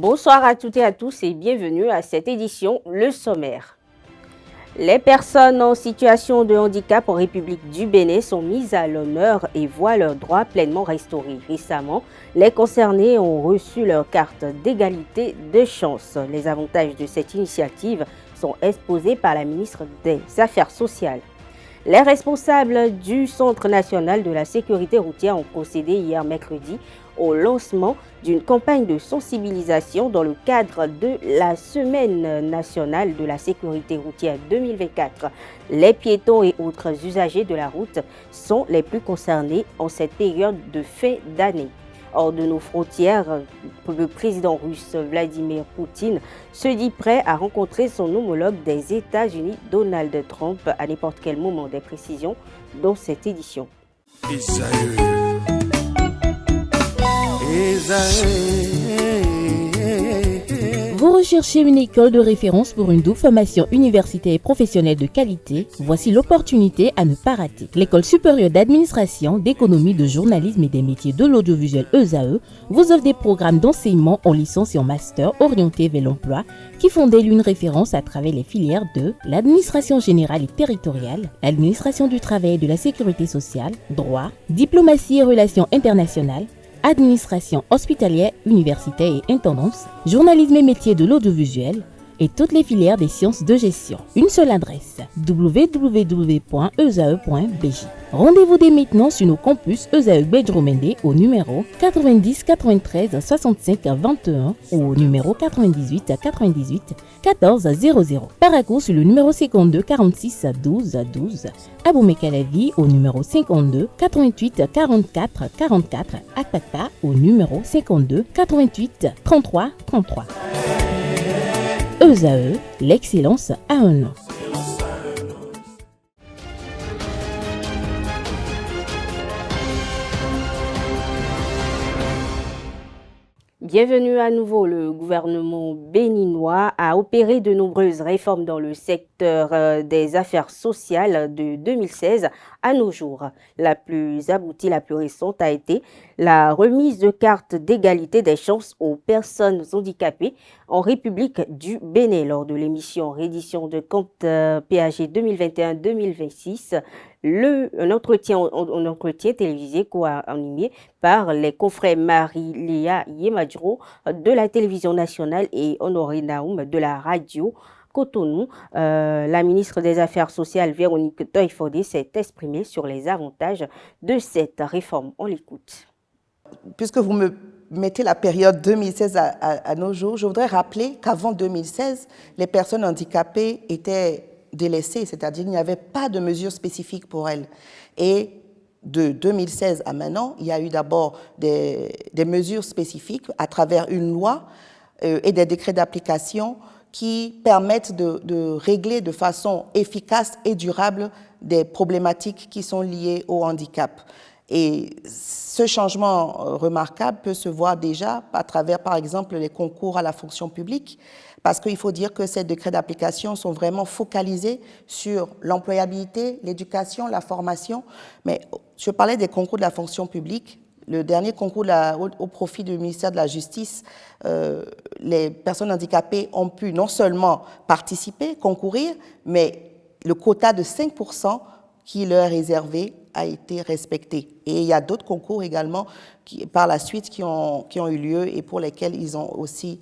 Bonsoir à toutes et à tous et bienvenue à cette édition, le sommaire. Les personnes en situation de handicap en République du Bénin sont mises à l'honneur et voient leurs droits pleinement restaurés. Récemment, les concernés ont reçu leur carte d'égalité de chance. Les avantages de cette initiative sont exposés par la ministre des Affaires sociales. Les responsables du Centre national de la sécurité routière ont procédé hier mercredi au lancement d'une campagne de sensibilisation dans le cadre de la Semaine nationale de la sécurité routière 2024. Les piétons et autres usagers de la route sont les plus concernés en cette période de fin d'année. Hors de nos frontières, le président russe Vladimir Poutine se dit prêt à rencontrer son homologue des États-Unis, Donald Trump, à n'importe quel moment. Des précisions dans cette édition. Vous recherchez une école de référence pour une double formation universitaire et professionnelle de qualité? Voici l'opportunité à ne pas rater. L'École supérieure d'administration, d'économie, de journalisme et des métiers de l'audiovisuel ESAE vous offre des programmes d'enseignement en licence et en master orientés vers l'emploi qui font d'elle une référence à travers les filières de l'administration générale et territoriale, l'administration du travail et de la sécurité sociale, droit, diplomatie et relations internationales, administration hospitalière, universitaire et intendance, journalisme et métiers de l'audiovisuel et toutes les filières des sciences de gestion. Une seule adresse, www.esae.bj. Rendez-vous dès maintenant sur nos campus ESAE Bedjromende au numéro 90 93 65 21 ou au numéro 98 98 14 00. Paracourt sur le numéro 52 46 12 12. Aboumé-Calavi au numéro 52 88 44 44. Akpaka au numéro 52 88 33 33. ESAE, l'excellence à un nom. Bienvenue à nouveau. Le gouvernement béninois a opéré de nombreuses réformes dans le secteur des affaires sociales de 2016 à nos jours. La plus aboutie, la plus récente a été la remise de cartes d'égalité des chances aux personnes handicapées en République du Bénin. Lors de l'émission Réédition de compte PAG 2021-2026, un entretien télévisé co-animé par les confrères Marie-Léa Yemadjro de la télévision nationale et Honoré Naoum de la radio Cotonou. La ministre des Affaires sociales, Véronique Toye-Fodé, s'est exprimée sur les avantages de cette réforme. On l'écoute. Puisque vous me mettez la période 2016 à nos jours, je voudrais rappeler qu'avant 2016, les personnes handicapées étaient délaissées, c'est-à-dire qu'il n'y avait pas de mesures spécifiques pour elles. Et de 2016 à maintenant, il y a eu d'abord des mesures spécifiques à travers une loi et des décrets d'application qui permettent de régler de façon efficace et durable des problématiques qui sont liées au handicap. Et ce changement remarquable peut se voir déjà à travers, par exemple, les concours à la fonction publique, parce qu'il faut dire que ces décrets d'application sont vraiment focalisés sur l'employabilité, l'éducation, la formation. Mais je parlais des concours de la fonction publique. Le dernier concours au profit du ministère de la Justice, les personnes handicapées ont pu non seulement participer, concourir, mais le quota de 5% qui leur est réservé a été respecté. Et il y a d'autres concours également par la suite qui ont eu lieu et pour lesquels ils ont aussi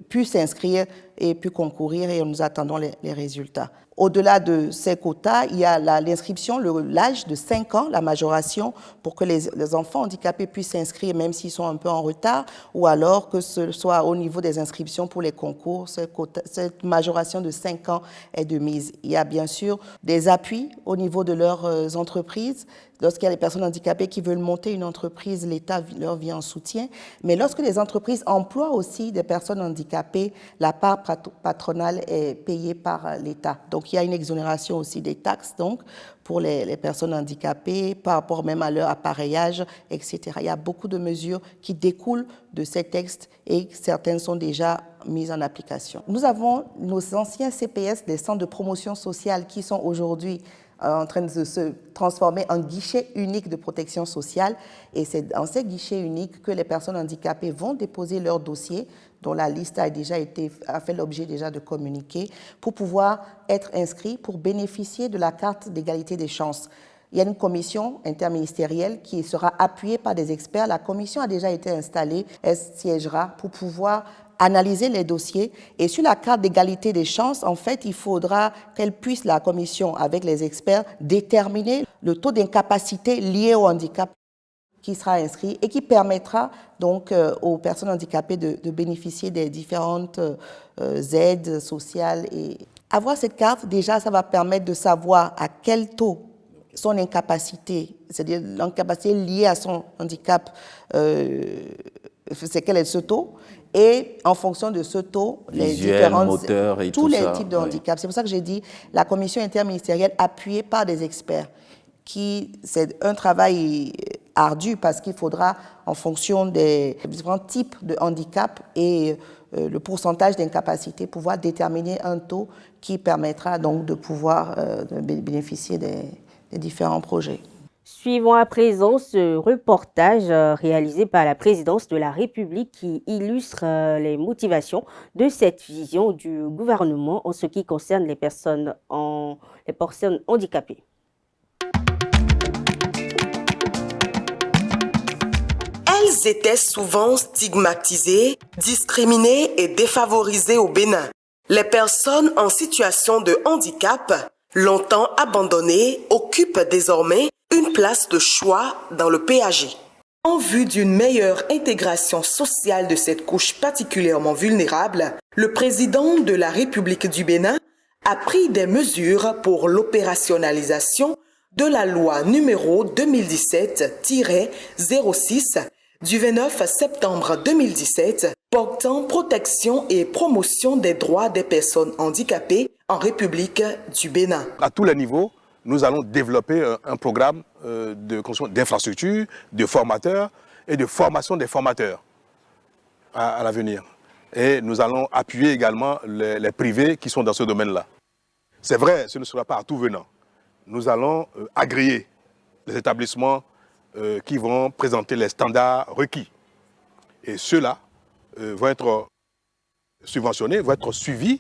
pu s'inscrire et pu concourir et nous attendons les résultats. Au-delà de ces quotas, il y a l'inscription, l'âge de 5 ans, la majoration pour que les enfants handicapés puissent s'inscrire même s'ils sont un peu en retard ou alors que ce soit au niveau des inscriptions pour les concours, cette majoration de 5 ans est de mise. Il y a bien sûr des appuis au niveau de leurs entreprises. Lorsqu'il y a des personnes handicapées qui veulent monter une entreprise, l'État leur vient en soutien. Mais lorsque les entreprises emploient aussi des personnes handicapées, la part patronale est payée par l'État. Donc, il y a une exonération aussi des taxes donc, pour les personnes handicapées par rapport même à leur appareillage, etc. Il y a beaucoup de mesures qui découlent de ces textes et certaines sont déjà mises en application. Nous avons nos anciens CPS, des centres de promotion sociale, qui sont aujourd'hui en train de se transformer en guichet unique de protection sociale. Et c'est dans ces guichets uniques que les personnes handicapées vont déposer leur dossier, dont la liste a fait l'objet déjà de communiqués, pour pouvoir être inscrits, pour bénéficier de la carte d'égalité des chances. Il y a une commission interministérielle qui sera appuyée par des experts. La commission a déjà été installée, elle siégera pour pouvoir analyser les dossiers. Et sur la carte d'égalité des chances, en fait, il faudra qu'elle puisse, la commission, avec les experts, déterminer le taux d'incapacité lié au handicap qui sera inscrit et qui permettra donc aux personnes handicapées de bénéficier des différentes aides sociales. Et avoir cette carte, déjà, ça va permettre de savoir à quel taux son incapacité, c'est-à-dire l'incapacité liée à son handicap, c'est quel est ce taux, et en fonction de ce taux, tous les types de handicap. C'est pour ça que j'ai dit la commission interministérielle appuyée par des experts, c'est un travail ardu parce qu'il faudra, en fonction des différents types de handicap et le pourcentage d'incapacité, pouvoir déterminer un taux qui permettra donc de pouvoir bénéficier des différents projets. Suivons à présent ce reportage réalisé par la présidence de la République qui illustre les motivations de cette vision du gouvernement en ce qui concerne les personnes handicapées. Elles étaient souvent stigmatisées, discriminées et défavorisées au Bénin. Les personnes en situation de handicap, longtemps abandonnées, occupent désormais une place de choix dans le PAG. En vue d'une meilleure intégration sociale de cette couche particulièrement vulnérable, le président de la République du Bénin a pris des mesures pour l'opérationnalisation de la loi numéro 2017-06 du 29 septembre 2017 portant protection et promotion des droits des personnes handicapées en République du Bénin. À tous les niveaux, nous allons développer un programme d'infrastructure, de formateurs et de formation des formateurs à l'avenir. Et nous allons appuyer également les privés qui sont dans ce domaine-là. C'est vrai, ce ne sera pas à tout venant. Nous allons agréer les établissements qui vont présenter les standards requis. Et ceux-là vont être subventionnés, vont être suivis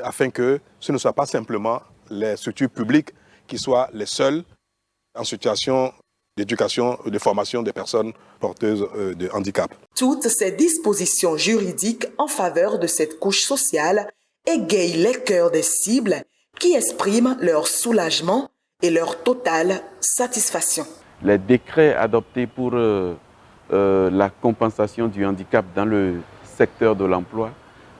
afin que ce ne soit pas simplement les structures publiques qui soient les seules en situation d'éducation ou de formation des personnes porteuses de handicap. Toutes ces dispositions juridiques en faveur de cette couche sociale égayent les cœurs des cibles qui expriment leur soulagement et leur totale satisfaction. Les décrets adoptés pour la compensation du handicap dans le secteur de l'emploi,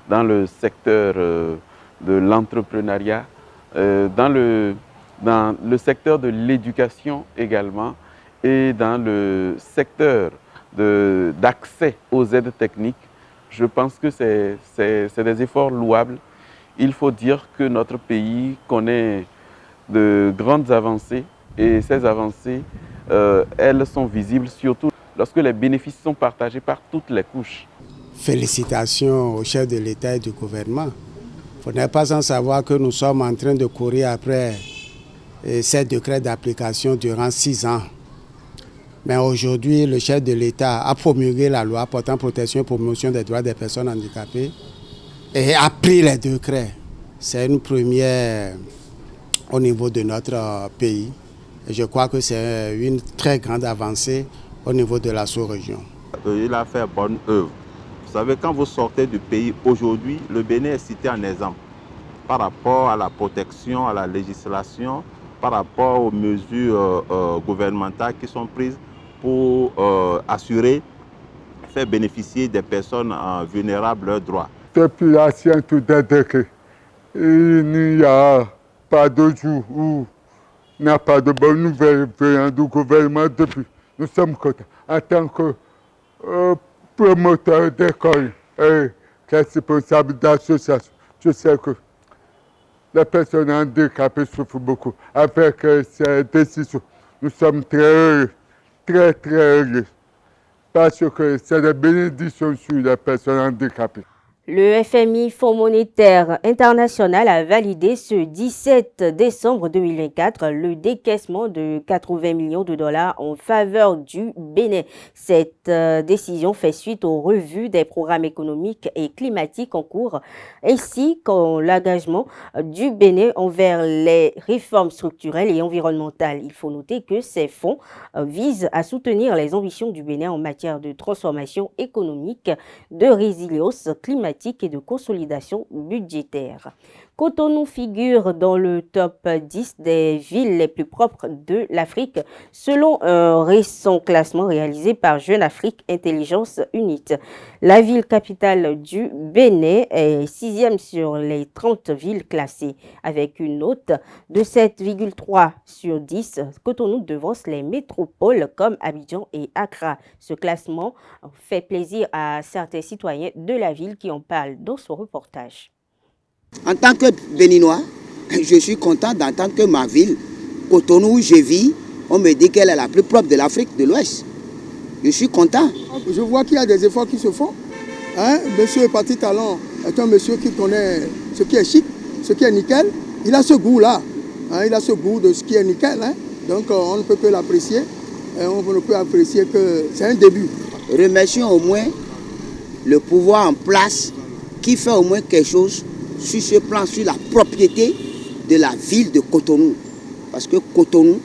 dans le secteur de l'entrepreneuriat, dans le secteur de l'éducation également et dans le secteur d'accès aux aides techniques, je pense que c'est des efforts louables. Il faut dire que notre pays connaît de grandes avancées et ces avancées, elles sont visibles surtout lorsque les bénéfices sont partagés par toutes les couches. Félicitations au chef de l'État et du gouvernement. Vous n'êtes pas sans savoir que nous sommes en train de courir après ces décrets d'application durant 6 ans. Mais aujourd'hui, le chef de l'État a promulgué la loi portant protection et promotion des droits des personnes handicapées et a pris les décrets. C'est une première au niveau de notre pays. Et je crois que c'est une très grande avancée au niveau de la sous-région. Il a fait bonne œuvre. Vous savez, quand vous sortez du pays aujourd'hui, le Bénin est cité en exemple par rapport à la protection, à la législation, par rapport aux mesures gouvernementales qui sont prises pour assurer, faire bénéficier des personnes vulnérables leurs droits. Depuis la science des décrets, il n'y a pas de jour où il n'y a pas de bonnes nouvelles venant du gouvernement depuis. Nous sommes contents. En tant que promoteur d'école et responsable d'association, je sais que les personnes handicapées souffrent beaucoup. Avec ces décisions, nous sommes très heureux, très heureux, parce que c'est des bénédictions sur les personnes handicapées. Le FMI, Fonds monétaire international, a validé ce 17 décembre 2024 le décaissement de 80 millions de dollars en faveur du Bénin. Cette décision fait suite aux revues des programmes économiques et climatiques en cours, ainsi qu'à l'engagement du Bénin envers les réformes structurelles et environnementales. Il faut noter que ces fonds visent à soutenir les ambitions du Bénin en matière de transformation économique, de résilience climatique et de consolidation budgétaire. Cotonou figure dans le top 10 des villes les plus propres de l'Afrique, selon un récent classement réalisé par Jeune Afrique Intelligence Unit. La ville capitale du Bénin est 6e sur les 30 villes classées, avec une note de 7,3 sur 10. Cotonou devance les métropoles comme Abidjan et Accra. Ce classement fait plaisir à certains citoyens de la ville qui en parlent dans ce reportage. En tant que Béninois, je suis content d'entendre que ma ville, Cotonou, où je vis, on me dit qu'elle est la plus propre de l'Afrique de l'Ouest. Je suis content. Je vois qu'il y a des efforts qui se font. Monsieur Patrick Talon est un monsieur qui connaît ce qui est chic, ce qui est nickel. Il a ce goût-là. Il a ce goût de ce qui est nickel. Donc on ne peut que l'apprécier. On ne peut apprécier que c'est un début. Remercions au moins le pouvoir en place qui fait au moins quelque chose sur ce plan, sur la propriété de la ville de Cotonou. Parce que Cotonou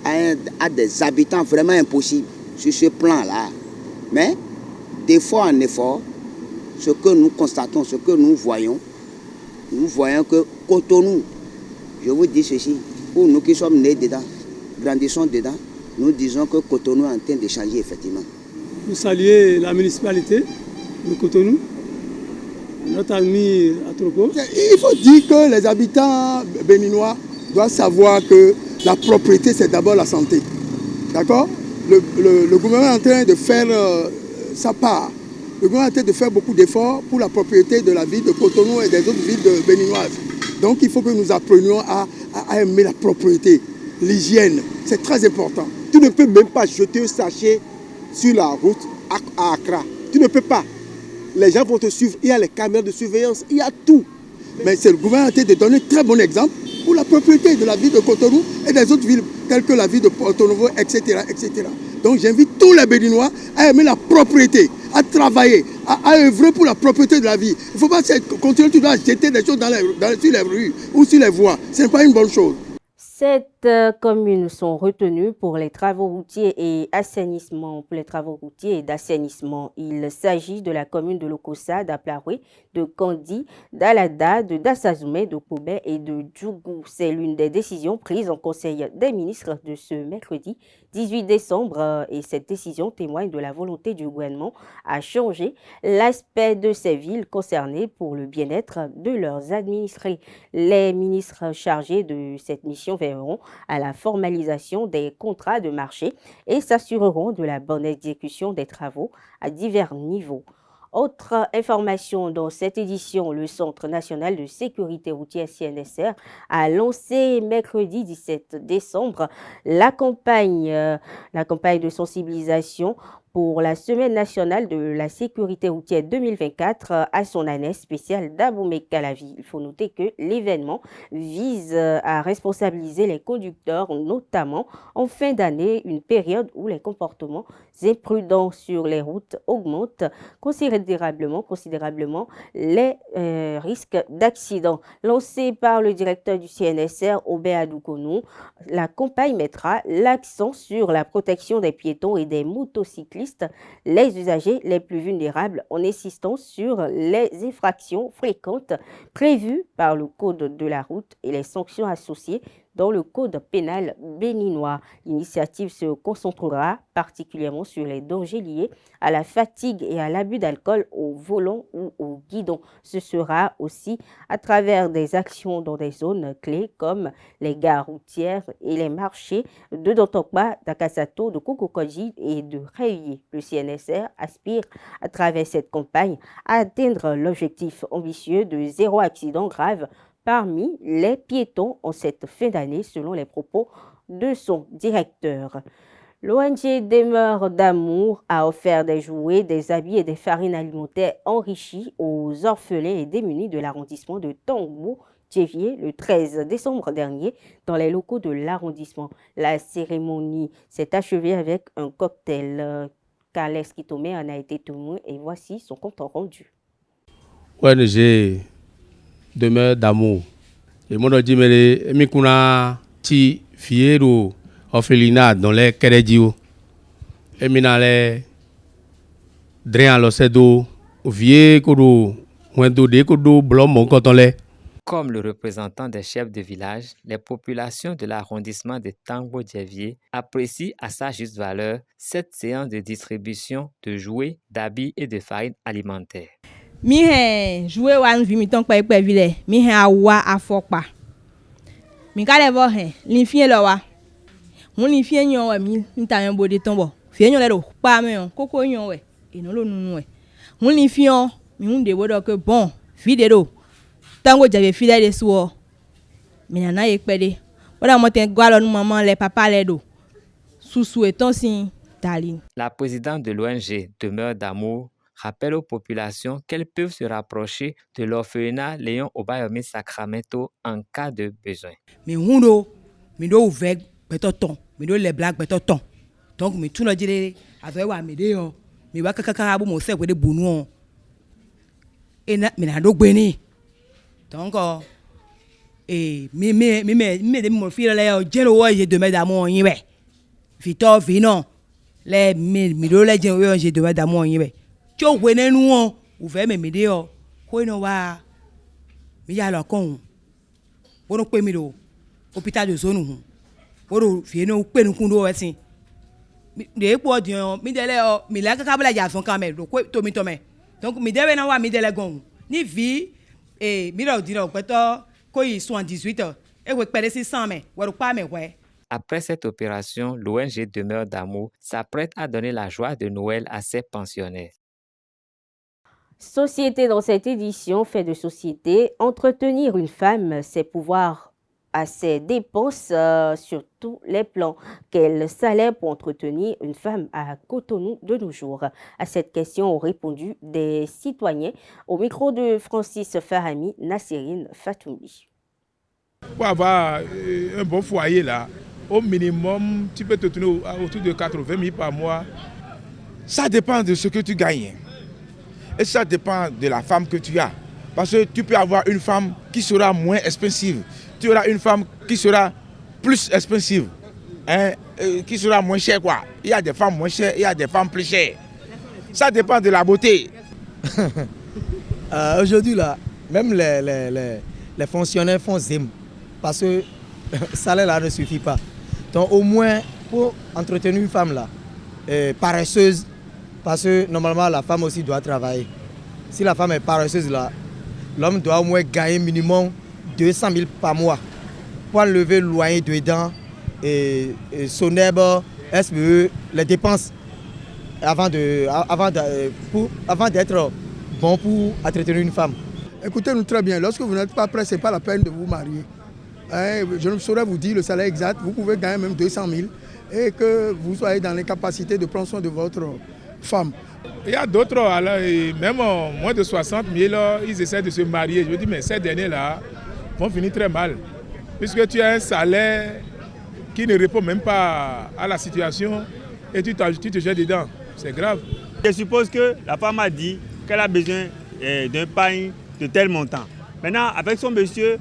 a des habitants vraiment impossibles sur ce plan-là. Mais d'effort en effort, ce que nous constatons, ce que nous voyons que Cotonou, je vous dis ceci, pour nous qui sommes nés dedans, grandissons dedans, nous disons que Cotonou est en train de changer effectivement. Vous saluez la municipalité de Cotonou, notre ami Atropo. Il faut dire que les habitants béninois doivent savoir que la propriété, c'est d'abord la santé. D'accord ? Le gouvernement est en train de faire sa part. Le gouvernement est en train de faire beaucoup d'efforts pour la propriété de la ville de Cotonou et des autres villes béninoises. Donc il faut que nous apprenions à aimer la propriété, l'hygiène. C'est très important. Tu ne peux même pas jeter un sachet sur la route à Accra. Tu ne peux pas. Les gens vont te suivre. Il y a les caméras de surveillance, il y a tout. Mais c'est le gouvernement qui a été de donner un très bon exemple pour la propriété de la ville de Cotonou et des autres villes telles que la ville de Porto Novo, etc., etc. Donc j'invite tous les Béninois à aimer la propriété, à travailler, à œuvrer pour la propriété de la vie. Il ne faut pas continuer tout à jeter des choses sur les rues ou sur les voies. Ce n'est pas une bonne chose. 7 communes sont retenues pour les travaux routiers et d'assainissement. Il s'agit de la commune de Lokossa, d'Aplaroué, de Kandi, d'Alada, de Dassazoumé, de Koubé et de Djougou. C'est l'une des décisions prises en Conseil des ministres de ce mercredi 18 décembre et cette décision témoigne de la volonté du gouvernement à changer l'aspect de ces villes concernées pour le bien-être de leurs administrés. Les ministres chargés de cette mission veilleront à la formalisation des contrats de marché et s'assureront de la bonne exécution des travaux à divers niveaux. Autre information dans cette édition, le Centre national de sécurité routière CNSR a lancé mercredi 17 décembre la campagne de sensibilisation pour la Semaine nationale de la sécurité routière 2024 à son année spéciale d'Abomey-Calavi. Il faut noter que l'événement vise à responsabiliser les conducteurs, notamment en fin d'année, une période où les comportements imprudents sur les routes augmentent considérablement les risques d'accident. Lancée par le directeur du CNSR, Obé Adoukonou, la campagne mettra l'accent sur la protection des piétons et des motocyclistes, les usagers les plus vulnérables, en insistant sur les infractions fréquentes prévues par le Code de la route et les sanctions associées dans le Code pénal béninois. L'initiative se concentrera particulièrement sur les dangers liés à la fatigue et à l'abus d'alcool au volant ou au guidon. Ce sera aussi à travers des actions dans des zones clés comme les gares routières et les marchés de Dantokba, d'Akasato, de Kokokoji et de Réuilly. Le CNSR aspire à travers cette campagne à atteindre l'objectif ambitieux de 0 accident grave parmi les piétons en cette fin d'année, selon les propos de son directeur. L'ONG Demeure d'Amour a offert des jouets, des habits et des farines alimentaires enrichies aux orphelins et démunis de l'arrondissement de Tangbo-Djevié le 13 décembre dernier dans les locaux de l'arrondissement. La cérémonie s'est achevée avec un cocktail. Carles Kitome en a été témoin et voici son compte rendu. ONG Demeure d'Amour. Et mon dit mais mikuna ti fiero orphelinat dans les Keredio. Et minale dren lo sedo vie kodo wendo de kodo blom kotole. Comme le représentant des chefs de village, les populations de l'arrondissement de Tangbo-Djevié apprécient à sa juste valeur cette séance de distribution de jouets, d'habits et de farines alimentaires. Mi he jouet wan vi mi ton pa ipe vile mi he awa afokpa mi ka le bo he linfie lo wa mun linfie nyon we mi ta yon bode ton bo fie nyon le do pa me yon koko nyon we e no lo nunu we mun linfie mi hun de bodo ke bon vide do tango jave file de so mi na ye pede boda mo ten gwa lo nu maman le papa le do susu e ton sin Daline. La présidente de l'ONG Demeure d'Amour rappelle aux populations qu'elles peuvent se rapprocher de l'orphelinat Léon Obayomi Sacramento en cas de besoin. Mi hundo, mi do ouvert betoton, mi do les blagues betoton. Donc mi tout le dire avec wa mi de yo, mi wa kaka bu mo se we de bonu. Et na mi na do gbeni. Donc mi de mo fi le yo jelo wo je Demeure d'Amour yin we. Victor Vinon, les mi do le je Demeure d'Amour yin we. Cho wene nuo uve me mideo ko no wa mi ya lo kon wono pe mi do hôpital de zone hu wono fi no pe nu kun do wetin de po dion mi dele o mi la kaka bla ja fon kan me do ko to mi donc mi debe na wa mi dele gon ni vi mi do di do pe to ko yi 78 e we pere 600 me wo pa me we. Après cette opération, l'ONG Demeure d'Amour s'apprête à donner la joie de Noël à ses pensionnaires. Société dans cette édition fait de société. Entretenir une femme, c'est pouvoir à ses dépenses sur tous les plans. Quel salaire pour entretenir une femme à Cotonou de nos jours? À cette question ont répondu des citoyens au micro de Francis Farami, Nassirine Fatoumi. Pour avoir un bon foyer là, au minimum, tu peux te tenir autour de 80 000 par mois. Ça dépend de ce que tu gagnes. Et ça dépend de la femme que tu as. Parce que tu peux avoir une femme qui sera moins expensive. Tu auras une femme qui sera plus expensive. Hein, qui sera moins chère quoi. Il y a des femmes moins chères, il y a des femmes plus chères. Ça dépend de la beauté. Aujourd'hui là, même les fonctionnaires font zim. Parce que le salaire là ne suffit pas. Donc au moins pour entretenir une femme là, paresseuse, parce que normalement la femme aussi doit travailler. Si la femme est paresseuse là, l'homme doit au moins gagner minimum 200 000 par mois pour enlever le loyer dedans et son herbe, SBE, les dépenses avant d'être bon pour entretenir une femme. Écoutez-nous très bien, lorsque vous n'êtes pas prêt, ce n'est pas la peine de vous marier. Je ne saurais vous dire le salaire exact, vous pouvez gagner même 200 000 et que vous soyez dans l'incapacité de prendre soin de votre femme. Il y a d'autres, même moins de 60 000, ils essaient de se marier. Je dis, mais ces derniers-là vont finir très mal. Puisque tu as un salaire qui ne répond même pas à la situation et tu te jettes dedans. C'est grave. Je suppose que la femme a dit qu'elle a besoin d'un pain de tel montant. Maintenant, avec son monsieur,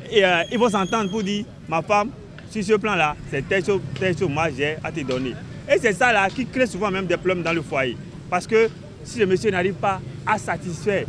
ils vont s'entendre pour dire, ma femme, sur ce plan-là, c'est tel chose moi j'ai à te donner. Et c'est ça là qui crée souvent même des problèmes dans le foyer. Parce que si le monsieur n'arrive pas à satisfaire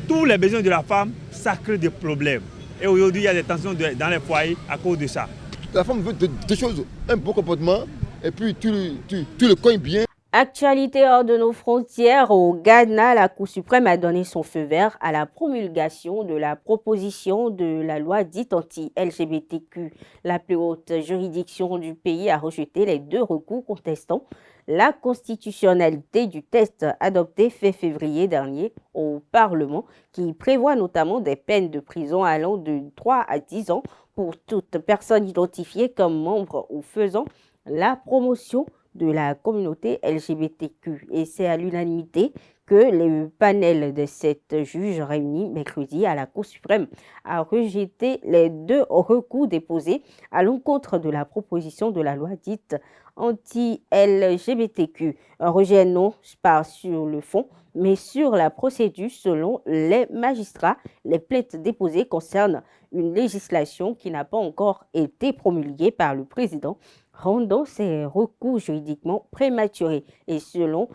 tous les besoins de la femme, ça crée des problèmes. Et aujourd'hui, il y a des tensions dans les foyers à cause de ça. La femme veut des choses, un bon comportement, et puis tu le cognes bien. Actualité hors de nos frontières, au Ghana, la Cour suprême a donné son feu vert à la promulgation de la proposition de la loi dite anti-LGBTQ. La plus haute juridiction du pays a rejeté les 2 recours contestant la constitutionnalité du texte adopté fin février dernier au Parlement, qui prévoit notamment des peines de prison allant de 3 à 10 ans pour toute personne identifiée comme membre ou faisant la promotion de la communauté LGBTQ. Et c'est à l'unanimité que le panel de 7 juges réunis mercredi à la Cour suprême a rejeté les 2 recours déposés à l'encontre de la proposition de la loi dite anti-LGBTQ. Un rejet non pas sur le fond, mais sur la procédure. Selon les magistrats, les plaintes déposées concernent une législation qui n'a pas encore été promulguée par le président, rendant ces recours juridiquement prématurés. Et selon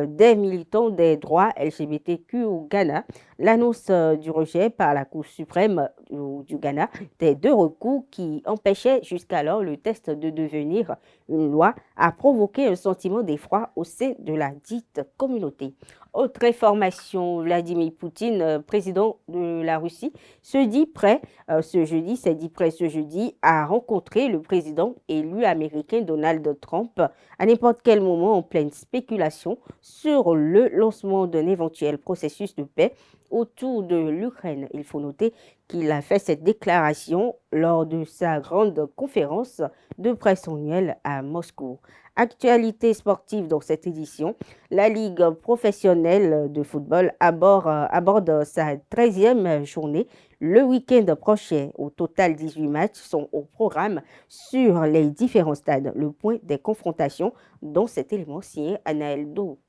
des militants des droits LGBTQ au Ghana, l'annonce du rejet par la Cour suprême du Ghana des 2 recours qui empêchaient jusqu'alors le texte de devenir une loi a provoqué un sentiment d'effroi au sein de la dite communauté. Autre information, Vladimir Poutine, président de la Russie, s'est dit prêt ce jeudi à rencontrer le président élu américain Donald Trump à n'importe quel moment en pleine spéculation sur le lancement d'un éventuel processus de paix autour de l'Ukraine. Il faut noter qu'il a fait cette déclaration lors de sa grande conférence de presse annuelle à Moscou. Actualité sportive dans cette édition, la Ligue professionnelle de football aborde sa 13e journée le week-end prochain. Au total, 18 matchs sont au programme sur les différents stades. Le point des confrontations dans cet élément signé Anaël Do.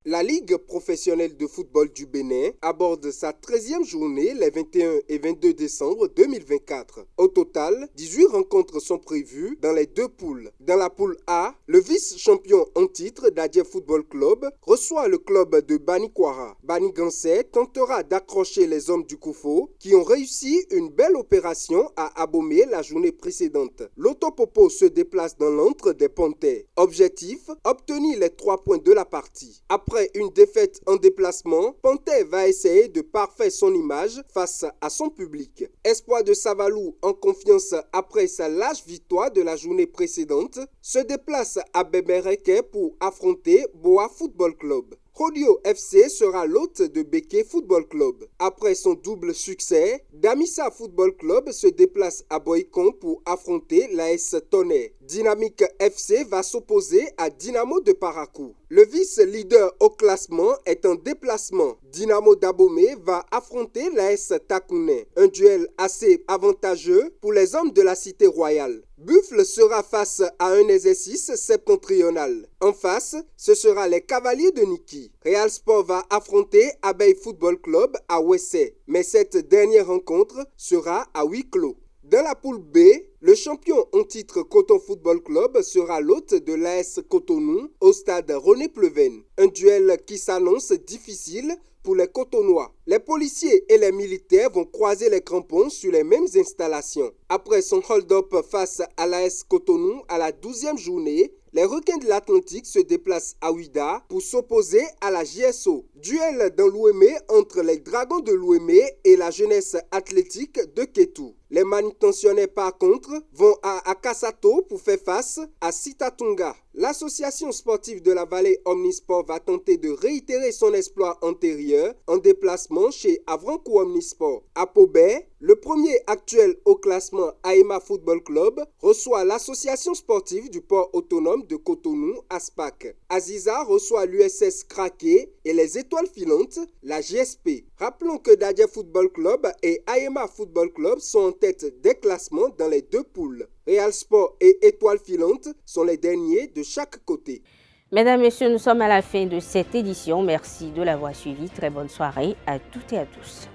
La Ligue professionnelle de football du Bénin aborde sa 13e journée les 21 et 22 décembre 2024. Au total, 18 rencontres sont prévues dans les 2 poules. Dans la poule A, le vice-champion en titre d'Adjé Football Club reçoit le club de Bani Kwara. Bani Gansé tentera d'accrocher les hommes du Koufo qui ont réussi une belle opération à Abomey la journée précédente. L'Autopopo se déplace dans l'antre des Pontais. Objectif, obtenir les 3 points de la partie. Après une défaite en déplacement, Pontais va essayer de parfaire son image face à son public. Espoir de Savalou, en confiance après sa large victoire de la journée précédente, se déplace à Bebereke pour affronter Boa Football Club. Rodio FC sera l'hôte de Beke Football Club. Après son double succès, Damissa Football Club se déplace à Boycon pour affronter l'AS Tonnerre. Dynamique FC va s'opposer à Dynamo de Parakou. Le vice-leader au classement est en déplacement. Dynamo d'Abomey va affronter l'AS Takouné. Un duel assez avantageux pour les hommes de la cité royale. Buffle sera face à un exercice septentrional. En face, ce sera les Cavaliers de Niki. Real Sport va affronter Abeille Football Club à Wessé. Mais cette dernière rencontre sera à huis clos. Dans la poule B, le champion en titre Coton Football Club sera l'hôte de l'AS Cotonou au stade René Pleven. Un duel qui s'annonce difficile pour les Cotonois. Les policiers et les militaires vont croiser les crampons sur les mêmes installations. Après son hold-up face à l'AS Cotonou à la 12e journée, les requins de l'Atlantique se déplacent à Ouida pour s'opposer à la JSO. Duel dans l'Ouémé entre les Dragons de l'Ouémé et la jeunesse athlétique de Kétou. Les manutentionnaires par contre vont à Kassato pour faire face à Sitatunga. L'association sportive de la vallée Omnisport va tenter de réitérer son exploit antérieur en déplacement chez Avrankou Omnisport. À Pobé, le premier actuel au classement Aema Football Club reçoit l'association sportive du port autonome de Cotonou, ASPAC. Aziza reçoit l'USS Kraké et les étoiles filantes, la GSP. Rappelons que Dadja Football Club et Aema Football Club sont en tête des classements dans les 2 poules. Real Sport et Étoiles filantes sont les derniers de chaque côté. Mesdames, Messieurs, nous sommes à la fin de cette édition. Merci de l'avoir suivi. Très bonne soirée à toutes et à tous.